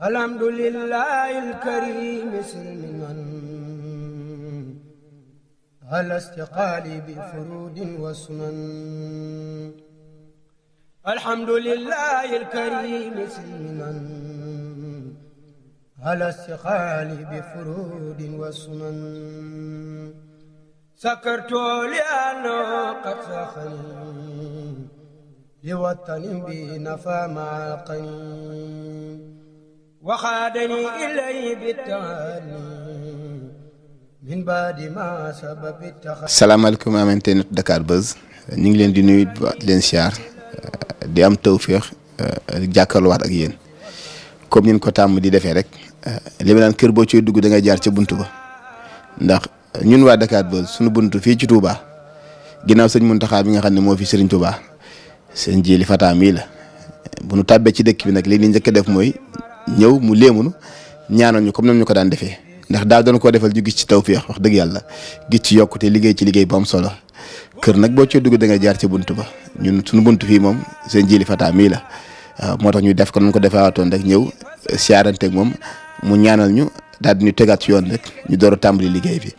الحمد لله الكريم سلما على استقال بفرود وسنن. الحمد لله الكريم سلما على استقال بفرود وسنن. سكرت لأنه قد سخني لوطن بنفى مع القنين وخادني إليه بالتهاني من بعد ما سبب التخلي. salaamaaleykum amante net Dakar Buzz ñu ngi leen di nuyu di leen siyaar di am tawféex jàkkaarloowaat ak yéen comme ni ko tàmm di defee rek li ma naan kër boo ciy dugg da ngay jaar ca buntu ba ndax ñun waa Dakar Buzz suñu buntu fii ci Touba ginnaaw sëñ Mountakha bi nga xam ne moo fi Serigne Touba sëñ Jili Fata mii la bu nu tàbbee ci dëkk bi nag li ñu njëkk a def mooy ñëw mu léemunu ñaanal ñu comme nam ñu ko daan defee ndax daa doon koo defal ñu gis ci tawféex wax dëgg yàlla gis ci yokkute liggéey ci liggéey bu am solo kër nag boo cee dugg da nga jaar ci buntu ba ñun suñu buntu fii moom sëñ Jili Fata mii la waaw moo tax ñu def ko nañ ko defewaatoon rek ñëw siyaarante ak moom mu ñaanal ñu daal di ñu tegaat ci yoon rek ñu door a tàmbali liggéey bi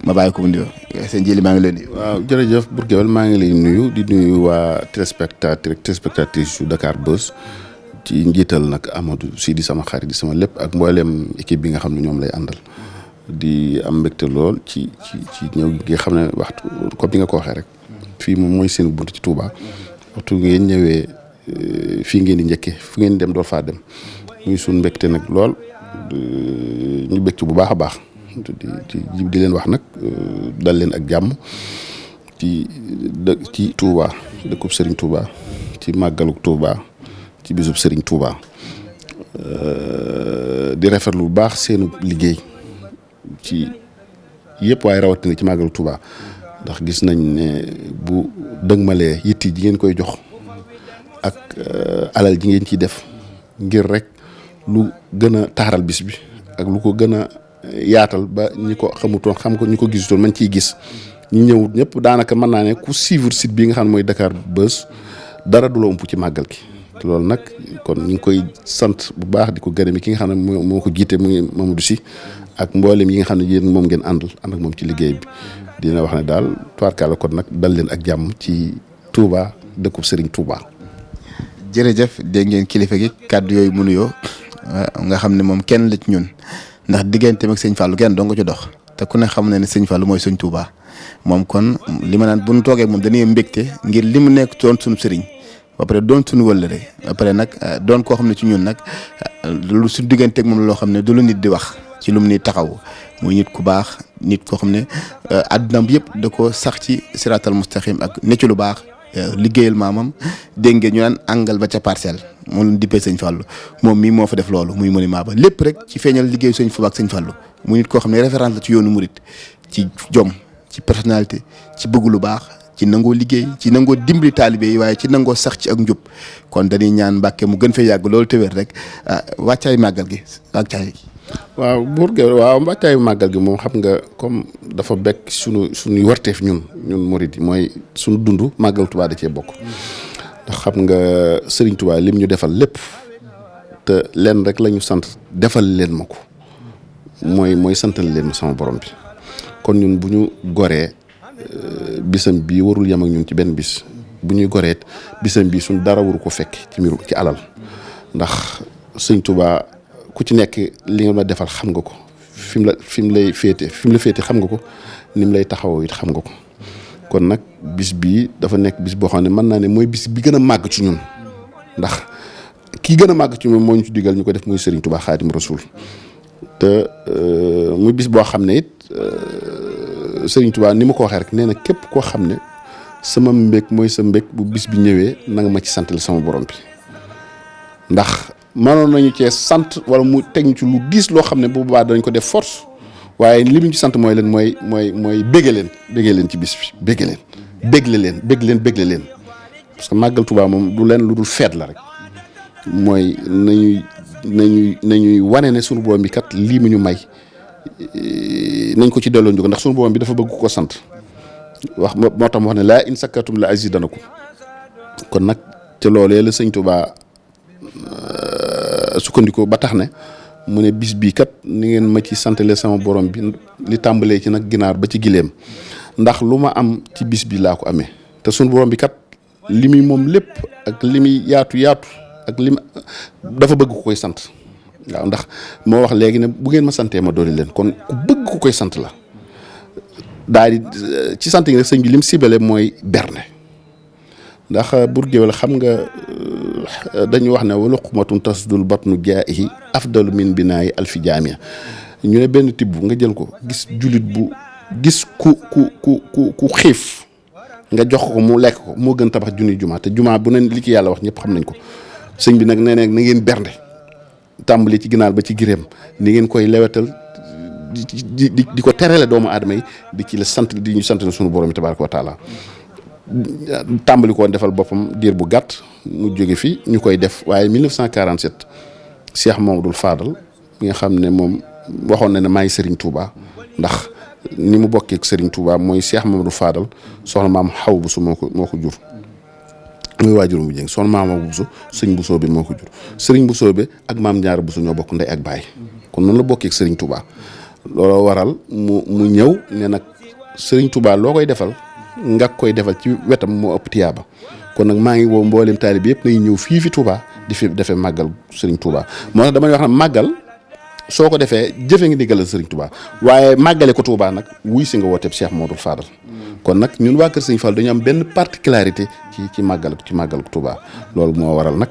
ma bàyyi ko mu nuyoo sëñ Jili maa ngi leen di. waaw jërëjëf Bour Gueweul maa ngi lay nuyu di nuyu waa téléspectatrice su Dakar Buzz ci njiital nag Amadou Sy di sama xarit di sama lépp ak mboolem équipe bi nga xam ne ñoom lay àndal di am mbégte lool ci ñëw gi nga xam ne waxtu comme ni nga ko waxee rek fii moom mooy seen bunt ci Touba waxtu ngeen ñëwee fii ngeen di njëkkee fu ngeen dem door faa dem muy suñ mbégte nag lool ñu bég ci bu baax a baax di leen wax nag dal leen ak jàmm ci Touba dëkkub Serigne Touba ci màggaluk Touba ci bisub Serigne Touba di rafetlu bu baax seenu liggéey ci yëpp waaye rawatina ci màggaluk Touba ndax gis nañ ne bu dëgmalee yitti ji ngeen koy jox ak alal ji ngeen ciy def ngir rek lu gën a taaral bis bi ak lu ko gën a yaatal ba ñi ko xamutoon xam ko ñi ko gisutoon man ciy gis ñi ñëw ñëpp daanaka mën naa ne ku suivre site bi nga xam ne mooy Dakar Buzz dara du la ëmp ci màggal gi loolu nag kon ñu ngi koy sant bu baax di ko gërëm ki nga xam ne moo ko jiite muy Mamadou Sy ak mboolem yi nga xam ne yéen moom ngeen ànd ak moom ci liggéey bi dina wax ne daal tubaarkàlla kon nag dal leen ak jàmm ci Touba dëkkub Serigne Touba. jërëjëf dégg ngeen kilifa gi kàddu yooyu mu nuyoo nga xam ne moom kenn la ci ñun ndax digganteem ak sëñ Fallou kenn doo nga ci dox te ku ne xam na ne sëñ Fallou mooy sëñ Touba moom kon li ma naan bu ñu toogee moom dañuy mbégte ngir li mu nekk doon suñu sëriñ ba pare doon suñu wëllëre ba pare nag doon koo xam ne ci ñun nag lu suñu digganteeg moom loo xam ne du lu nit di wax ci lu mu ni taxaw muy nit ku baax nit koo xam ne àdduna bi yëpp da ko sax ci siratal mustaqim ak ne ci lu baax liggéeyal maamam dégg ngeen ñu naan àngal ba ca parcelle moom la dippee sëñ Fallou moom mii moo fa def loolu muy monument ba lépp rek ci feeñal liggéeyu sëñ Fallou ak sëñ Fallou muy nit koo xam ne référence la ci yoonu murit ci jom ci personnalité ci bëgg lu baax ci nangoo liggéey ci nangoo dimbali taalibe yi waaye ci nangoo sax ci ak njub kon dañuy ñaan Mbàkke mu gën fee yàgg loolu te wér rek wàccaay màggal gi wàccaay gi. waaw Bour Gueweul waaw wàccaayu màggal gi moom xam nga comme dafa bekk suñuy warteef ñun murit yi mooy suñu dund màggal Touba da cee bokk ndax xam nga Serigne Touba lim ñu defal lépp te leen rek la ñu sant defal leen ma ko mooy santal leen ma sama borom bi kon ñun bu ñu goree bisam bii warul yem ak ñun ci benn bis bu ñuy goreet bisam bii suñ dara waru ko fekk ci alal ndax Serigne Touba ku ci nekk li nga ma defal xam nga ko fi mu lay féete xam nga ko ni mu lay taxawoo it xam nga ko kon nag bis bii dafa nekk bis boo xam ne mën naa ne mooy bis bi gën a màgg ci ñun ndax kii gën a màgg ci ñun moo ñu ci digal ñu ko def muy Serigne Touba Xaadim Rasul te muy bis boo xam ne it Serigne Touba ni ma ko waxee rek nee na képp koo xam ne sama mbég mooy sa mbég bu bis bi ñëwee na nga ma ci santal sama borom bi ndax. mënoon nañu cee sant wala mu teg ñu ci lu diis loo xam ne bu boobaa dañ ko def force waaye li mu ci sant mooy bégge leen ci bis bi bégle leen parce que màggal Touba moom du leen lu dul feet la rek mooy nañuy wane ne sunu borom bi kat lii mu ñu may nañ ko ci delloo njukkal ndax sunu borom bi dafa bëgg ko sant wax moo tax mu wax ne laa in sakkartum la azidanakum kon nag te loolee la sëñ Touba sukkandikoo ba tax ne mu ne bis bii kat ni ngeen ma ci santale sama borom bi li tàmbalee ci nag ginaar ba ci gileem ndax lu ma am ci bis bi laa ko amee te sunu borom bi kat li muy moom lépp ak li muy yaatu ak li dafa bëgg ku koy sant waaw ndax moo wax léegi ne bu ngeen ma santee ma dooli leen kon ku bëgg ku koy sant la daal di ci sant yi nag sëñ bi lim sibale mooy berne ndax bur géwél xam nga dañu wax ne waluqmatun tasdul batnu jaahi afdalu min binaayi alfi jaamia ñu ne benn tibb nga jël ko gis jullit bu gis ku xiif nga jox ko mu lekk ko moo gën tabax junni jumaa te jumaa bu ne li ci yàlla wax ñëpp xam nañ ko sëñ bi nag nee na ngeen bernde tàmbali ci ginaar ba ci giréem ni ngeen koy lewetal di ko terale doomu aadama yi di ci la sant di ñu sant na sunu borom yi tabaaraka wa taala tàmbali koo defal boppam diir bu gàtt mu jóge fi ñu koy def waaye 1947 Cheikh Mamadou Fadal mi nga xam ne moom waxoon na ne maay Serigne Touba ndax ni mu bokkee ak Serigne Touba mooy Cheikh Mamadou Fadal soxna maam Xaw Buso moo ko jur muy waajurum bu jëng soxna maam Buso sëñ Buso bi moo ko jur Serigne Buso bi ak maam Ñaar Buso ñoo bokk ndey ak baay kon noonu la bokkee ak Serigne Touba looloo waral mu ñëw ne nag Serigne Touba loo koy defal nga koy defal ci wetam moo ëpp tiyaaba kon nag maa ngi woo mboolem taalibe yëpp nañu ñëw fii fi Touba di fi defee màggal Serigne Touba moo tax damay wax ne màggal soo ko defee jëfe ngi diggalal Serigne Touba waaye màggale ko Touba nag wuy si nga wooteeb Cheikh Modou Fadal kon nag ñun waa Kër Serigne Fall dañu am benn particularité ci màggal ko Touba loolu moo waral nag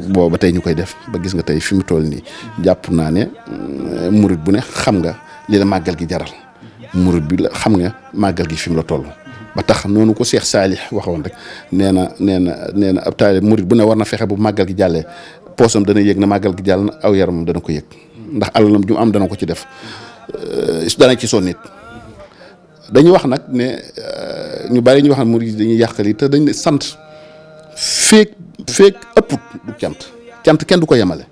booba tey ñu koy def ba gis nga tey fi mu toll nii jàpp naa ne murit bu ne xam nga li la màggal gi jaral murit bi la xam nga màggal gi fi mu la toll ba tax noonu ko Cheikh Saalih waxoon rek nee na ab taalibe murit bu ne war na fexe bu màggal gi jàllee poosam dana yëg na màggal gi jàll na aw yaramam dana ko yëg ndax alalam ju am dana ko ci def dana ci sonn nit dañuy wax nag ne ñu bari ñu wax ne murit dañuy yàqali te dañ ne sant feek ëpput du cant kenn du ko yemale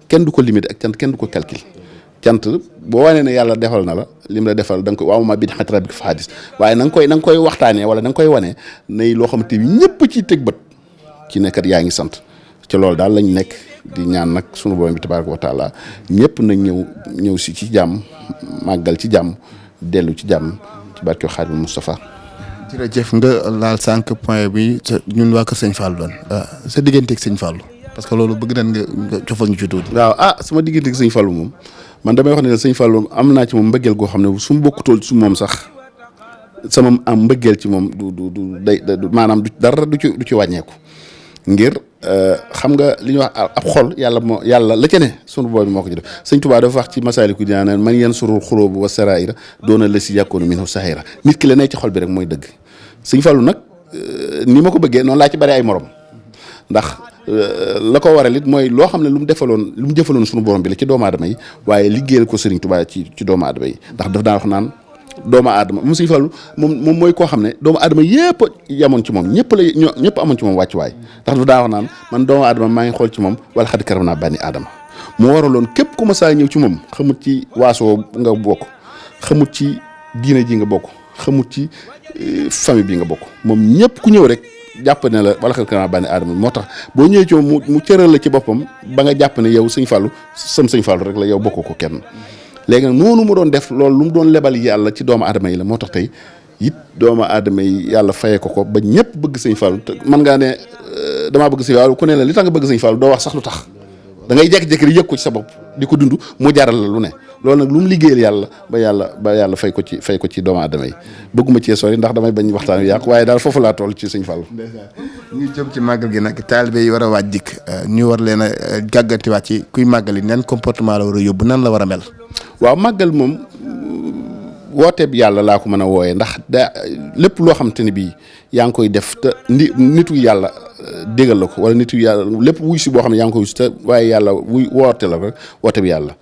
kenn du ko limité ak cant kenn du ko calcul cant boo wanee ne yàlla defal na la lim la defal da nga koy waaw ma bid xat rabbika fa hadis waaye na nga koy waxtaanee wala na nga koy wanee nay loo xamante ni ñëpp ciy teg bët ci nekkat yaa ngi sant ci loolu daal lañ nekk di ñaan nag sunu borom bi tabaaraka wa taala ñëpp nañ ñëw si ci jàmm màggal ci jàmm dellu ci jàmm ci barke Xaadimu Mustafa. jërëjëf nga laal sànq point bi ñun waa Kër Sëñ Fall doon sa digganteeg Sëñ Fallu parce que loolu bëgg nañ nga cofal ñu ci tuuti. waaw sama digganteeg Sëñ Fallu moom man damay wax ne Sëñ Fallu am naa ci moom mbëggeel goo xam ne su ma bokkutool su moom sax sama am mbëggeel ci moom du day maanaam du dara du ci wàññeeku ngir xam nga li ñuy wax ab xol yàlla la ca ne sunu boobu moo ko ci def Sëñ Tuubaa dafa wax ci Masaaliku Jinaan man yansurul xuloobu wa saraira doona la si yàkkoonu minhu sahira nit ki la ne ci xol bi rek mooy dëgg Sëñ Fallu nag ni ma ko bëggee noonu laa ci bari ay morom ndax la ko waral it mooy loo xam ne lu mu jëfaloon sunu borom bi la ci doomu aadama yi waaye liggéeyal ko Sëriñ Tuubaa ci doomu aadama yi ndax daf daan wax naan doomu aadama moom Sëñ Fallu moom mooy koo xam ne doomu aadama yëpp yamoon ci moom ñëpp amoon ci moom wàccuwaay ndax daf daan wax naan man doomu aadama maa ngi xool ci moom wala xad karam naa bani aadama moo waraloon képp ku ma saa ñëw ci moom xamut ci waasoo nga bokk xamut ci diine ji nga bokk xamut ci famille bi nga bokk moom ñëpp ku ñëw rek jàpp ne la wala xel kanam bànni aadama moo tax boo ñëwee ci moom mu cëral la ci boppam ba nga jàpp ne yow Sëñ Fallu Sëñ Fallu rek la yow bokk ko kenn léegi nag noonu mu doon def loolu lu mu doon lebal yàlla ci doomu aadama yi la moo tax tey it doomu aadama yi yàlla fayee ko ba ñëpp bëgg Sëñ Fallu te man ngaa ne damaa bëgg Sëñ Fallu ku ne la li tax nga bëgg Sëñ Fallu doo wax sax lu tax da ngay jékki-jékki di yëg ko ci sa bopp di ko dund mu jaral la lu ne loolu nag lu mu liggéeyal yàlla ba yàlla fay ko ci doomu aadama yi bëgguma cee sori ndax damay bañ waxtaan wi yàqu waaye daal foofu laa toll ci Sëñ Fallu. ñu jëm ci màggal gi nag taalibe yi war a waaj dikk ñu war leen a gàggantiwaat ci kuy màggal yi nan comportement la war a yóbbu nan la war a mel. waaw màggal moom wooteeb yàlla laa ko mën a wooyee ndax lépp loo xam te ne bii yaa ngi koy def te nitu yàlla déggal la ko wala nitu yàlla lépp wuy si boo xam ne yaa ngi koy wuy si te waaye yàlla woote la rek wooteeb yàlla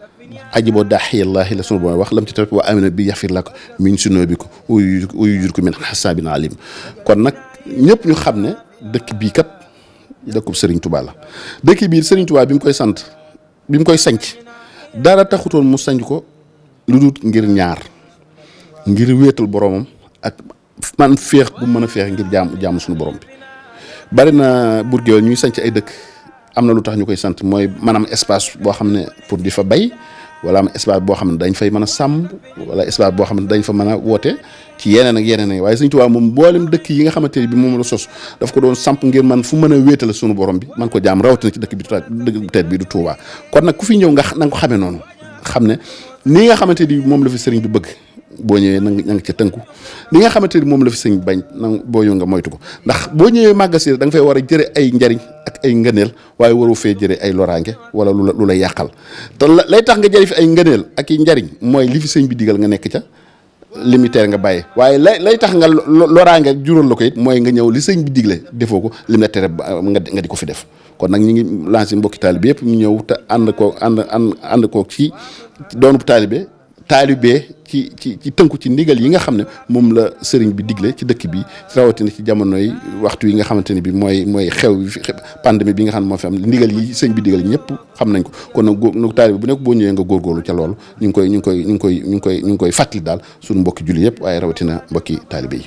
aji boo daaxiyallaahi la sunu booy wax lam ci tamit wa amina bi yaxfir lak min sunuubikum wa yujirkum min xasaabin alim kon nag ñëpp ñu xam ne dëkk bii kat dëkkub Serigne Touba la dëkk bii Serigne Touba bi mu koy sanc dara taxutoon mu sanc ko lu dul ngir ñaar ngir wéetal boromam ak man féex bu mën a féex ngir jaamu suñu borom bi bari na burgéwal ñuy sanc ay dëkk am na lu tax ñu koy sant mooy maanaam espace boo xam ne pour di fa bay wala am espace boo xam ne dañ fay mën a sàmm wala espace boo xam ne dañ fa mën a woote ci yeneen ak yeneen waaye Sëñ Tuubaa moom mboolem dëkk yi nga xamante ne bi moom la sos daf ko doon samp ngir man fu mën a wéetale sunu borom bi man ko jaam rawatina ci dëkk bi teet bi du Tuubaa kon nag ku fi ñëw nga ko xamee noonu xam ne nii nga xamante ni moom la fi sëriñ bi bëgg boo ñëwee na nga ca tënku ni nga xamante ni moom la fi sëriñ bañ na boo ñëw nga moytu ko ndax boo ñëwee màggal da nga fay war a jëre ay njariñ ak ay ngëneel waaye waru fee jëre ay loraange wala lu la yàqal te lay tax nga jëre fi ay ngëneel ak i njariñ mooy li fi sëriñ bi digal nga nekk ca limitaire nga bàyyi waaye lay tax nga loraange jural la ko it mooy nga ñëw li sëriñ bi digle defoo ko lim la tere nga di ko fi def kon nag ñu ngi lancé mbokki taalibe yëpp ñu ñëw te ànd ko ci doonu taalibe ci tënku ci ndigal yi nga xam ne moom la sëriñ bi digle ci dëkk bi rawatina ci jamonoy waxtu yi nga xamante ne bi mooy xew pandémie bi nga xam ne moo fi am ndigal yi sëriñ bi digal ñëpp xam nañ ko kon nag taalibe bu nekk boo ñëwee nga góorgóorlu ca loolu ñu ngi koy fàttali daal suñu mbokki julli yëpp waaye rawatina mbokki taalibe yi.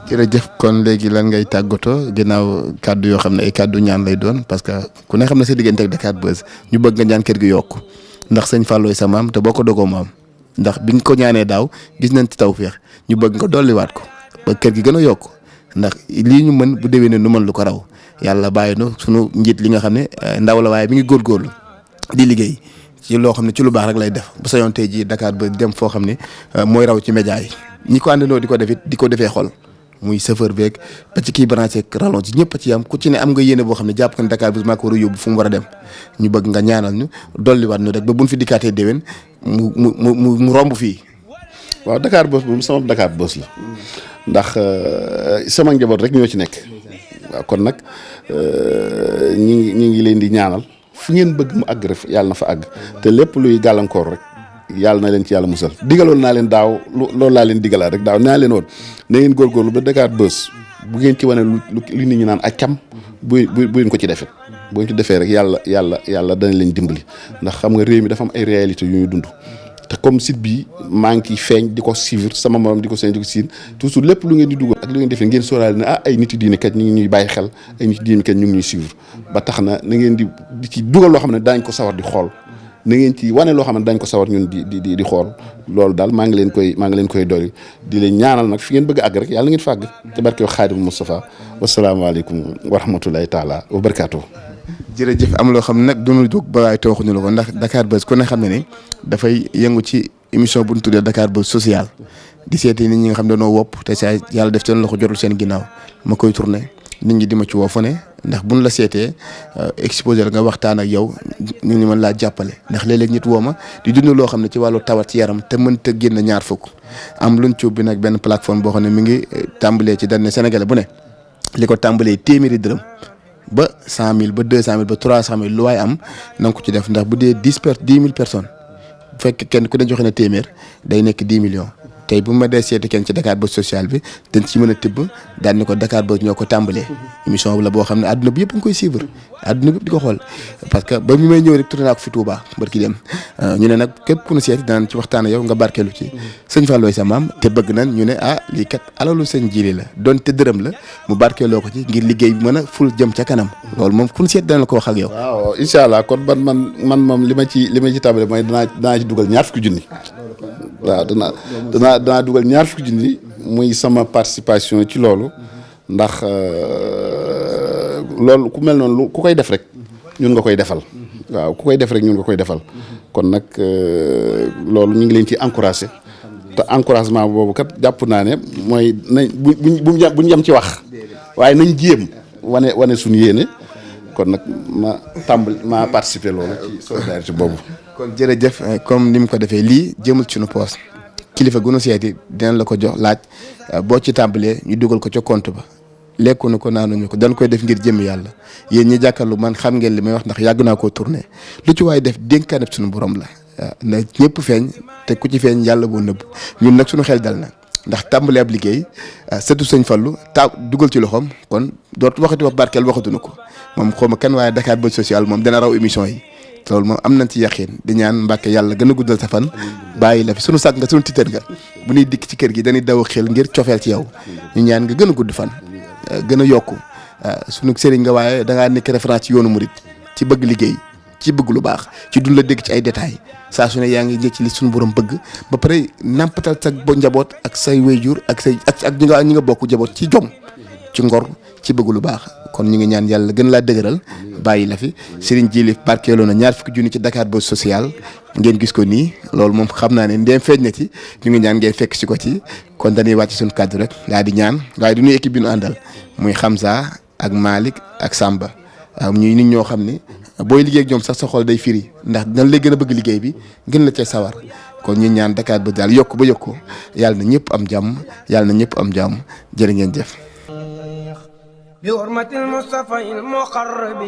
jërëjëf kon léegi lan ngay tàggatoo ginnaaw kàddu yoo xam ne ay kàddu ñaan lay doon parce que ku ne xam ne sa diggante ak Dakar Buzz ñu bëgg nga ñaan kër gi yokk ndax sëñ Fallou sa maam te boo ko dogoo maam ndax biñ ko ñaanee daaw gis nañ ci tawfeex ñu bëgg nga dolliwaat ko ba kër gi gën a yokk ndax lii ñu mën bu déwénee nu mën lu ko raw yàlla bàyyi na sunu njiit li nga xam ne ndaw la waaye mi ngi góorgóorlu di liggéey ci loo xam ne ci lu baax rek lay def ba sa yoon tey jii Dakar Buzz dem foo xam ne mooy raw ci média yi ñi ko àndandoo di ko def it di ko defee xol muy chauffeur beeg ba ci kii branché rallon ci ñëpp a ci am ku ci ne am nga yéene boo xam ne jàpp nga ne Dakar Buzz maa ko war a yóbbu fu mu war a dem ñu bëgg nga ñaanal ñu dolliwaat ñu rek ba buñ fi dikkaatee déwén mu romb fii. waaw Dakar Buzz moom sama Dakar Buzz la ndax sama njaboot rek ñoo ci nekk waaw kon nag ñi ngi leen di ñaanal fu ngeen bëgg mu àgg rek yàlla na fa àgg te lépp luy gàllankoor rek yàlla na leen ci yàlla musal digaloon naa leen daaw loolu laa leen digalaat rek daaw naa leen woon na ngeen góorgóorlu ba Dakar Buzz bu ngeen ci wane lu nit ñi naan ak cam bu ngeen ko ci defee bu ngeen ci defee rek yàlla dana leen dimbali ndax xam nga réew mi dafa am ay réalités yu ñuy dund te comme site bi maa ngi ciy feeñ di ko suivre sama morom di ko seen di ko siin toujours lépp lu ngeen di dugal ak lu ngeen defee ngeen sóoraale ne ay nit yu diine kat ñu ngi ñuy bàyyi xel ay nit yu diine kat ñu ngi ñuy suivre ba tax na ngeen di ci dugal loo xam ne daañ ko sawar di xool na ngeen ci wane loo xam ne dañ ko sawar ñun di xool loolu daal maa ngi leen koy dolli di leen ñaanal nag fi ngeen bëgg a àgg rek yàlla na ngeen fa àgg te barke Xaadimu Mustafa wasalaamaaleykum wa rahmatulahi taala wa barakaatu. jërëjëf am loo xam ne nag duñu jóg ba waaye te waxuñu la ko ndax Dakar Buzz ku ne xam ne ni dafay yëngu ci émission bu ñu tuddee Dakar Buzz social di seeti nit ñi nga xam ne dañoo wopp te saa yàlla def seen loxo jotul seen ginnaaw ma koy tourné nit ñi di ma ci woo fu ne ndax buñ la seetee exposé la nga waxtaan ak yow ñu mën laa jàppale ndax léeg-léeg nit woo ma di dund loo xam ne ci wàllu tawat ci yaram te mënta génn ñaar fukk am luñ ci ubbi nag benn plateforme boo xam ne mi ngi tàmbalee ci dañ Sénégalais bu ne li ko tàmbalee téeméeri dërëm ba 100 000 ba 200 000 ba 300 000 lu waay am na nga ko ci def ndax bu dee 10 000 personnes bu fekkee kenn ku ne joxe na téeméer day nekk 10 millions tey bu ma dee seeti kenn ci Dakar Buzz social bi dañ ci mën a tibb daal ni ko Dakar Buzz ñoo ko tàmbalee émission la boo xam ne adduna bi yëpp nga koy suivre adduna bi yëpp di ko xool parce que ba mu may ñëw rek tourné naa ko fi Touba barki dem ñu ne nag képp ku ñu seeti danañ ci waxtaan ak yow nga barkeelu ci sëñ Fallou sa maam te bëgg nañ ñu ne lii kat alalu sëñ Jili la donte dërëm la mu barkeeloo ko ci ngir liggéey bi mën a ful jëm ca kanam loolu moom ku ñu seeti danañ la ko wax ak yow. waaw incha allah kon man moom li ma ci tàmbalee mooy danaa ci dugal ñaar fukki junni. waaw danaa dugal ñaar fukki junni muy sama participation ci loolu ndax loolu ku mel noonu ku koy def rek ñun nga koy defal waaw ku koy def rek ñun nga koy defal kon nag loolu ñu ngi leen ci encouragé te encouragement boobu kat jàpp naa ne mooy nañ buñ yem ci wax waaye nañ jéem wane suñu yéene kon nag ma participer loolu ci solidarité boobu. kon jërëjëf comme ni mu ko defee lii jëmul ci suñu poos kilifa gu nu seeti dinañ la ko jox laaj boo ci tàmbalee ñu dugal ko ca compte ba lekkuñu ko naanuñu ko dañ koy def ngir jëmmi yàlla yéen ñi jàkkaarlu man xam ngeen li may wax ndax yàgg naa koo tourné lu ci waaye def dénkaaneb suñu borom la na ñëpp feeñ te ku ci feeñ yàlla boo nëbb ñun nag suñu xel dal na ndax tàmbalee ab liggéey surtout sëñ Fallou dugal ci loxoom kon dootu waxati wax barkeel waxatuñu ko moom xaw ma kan waaye Dakar Buzz social moom dana raw émission yi loolu moom am nañ ci yaqin di ñaan Mbàkke yàlla gën a guddal sa fan bàyyi la fi sunu sàkk nga sunu tiitër nga bu ñuy dikk ci kër gi dañuy daw xel ngir cofeel ci yow ñu ñaan nga gën a gudd fan gën a yokku sunu sëriñ nga waaye dangaa nekk référence ci yoonu murit ci bëgg liggéey ci bëgg lu baax ci dun la dégg ci ay détails saa su ne yaa ngi nekk ci li suñu borom bëgg ba pare nampatal sa njaboot ak say wayjur ak say ak ñi nga bokk njaboot ci jom ci ngor ci bëgg lu baax kon ñu ngi ñaan yàlla gën laa dëgëral bàyyi la fi Serigne Djily barkeeloo na 20 junni ci Dakar Buzz social ngeen gis ko nii loolu moom xam naa ne ndéem feeñ na ci ñu ngi ñaan ngeen fekk si ko ci kon dañuy wàcc suñu kàddu rek daal di ñaan waaye du ñuy équipe bi ñu àndal muy Hamza ak Malick ak Samba waaw ñuy nit ñoo xam ne booy liggéey ak ñoom sax sa xol day firi ndax dañ lay gën a bëgg liggéey bi gën la cee sawar kon ñu ñaan Dakar Buzz daal yokk ba yokk yàlla na ñëpp am jàmm yàlla na ñëpp am jàmm jërë ngeen jëf. بحرمة المصطفى المقرب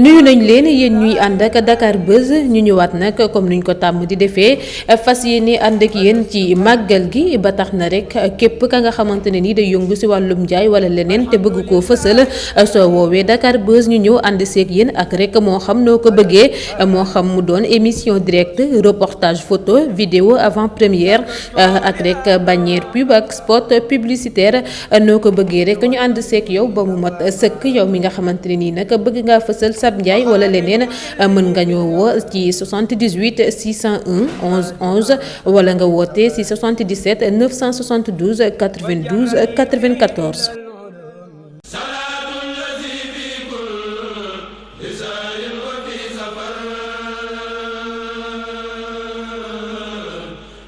nuyu nañ leen yéen ñuy ànd ak Dakar Buzz ñu ñëwaat nag comme nuñ ko tàmm di defee fas yéene ànd ak yéen ci màggal gi ba tax na rek képp ka nga xamante ne ni day yëngu si wàllum njaay wala leneen te bëgg koo fësal soo woowee Dakar Buzz ñu ñëw ànd seeg yéen ak rek moo xam noo ko bëggee moo xam mu doon émission directe reportage photo vidéo avant première ak rek bannière pub ak spot publicitaire noo ko bëggee rek ñu ànd seeg yow ba mu mat sëkk yow mi nga xamante ne nii nag bëgg ngaa fësal sab njaay wala leneen mën nga ñoo woo ci 78 601 11 11 wala nga woote ci 77 972 92 94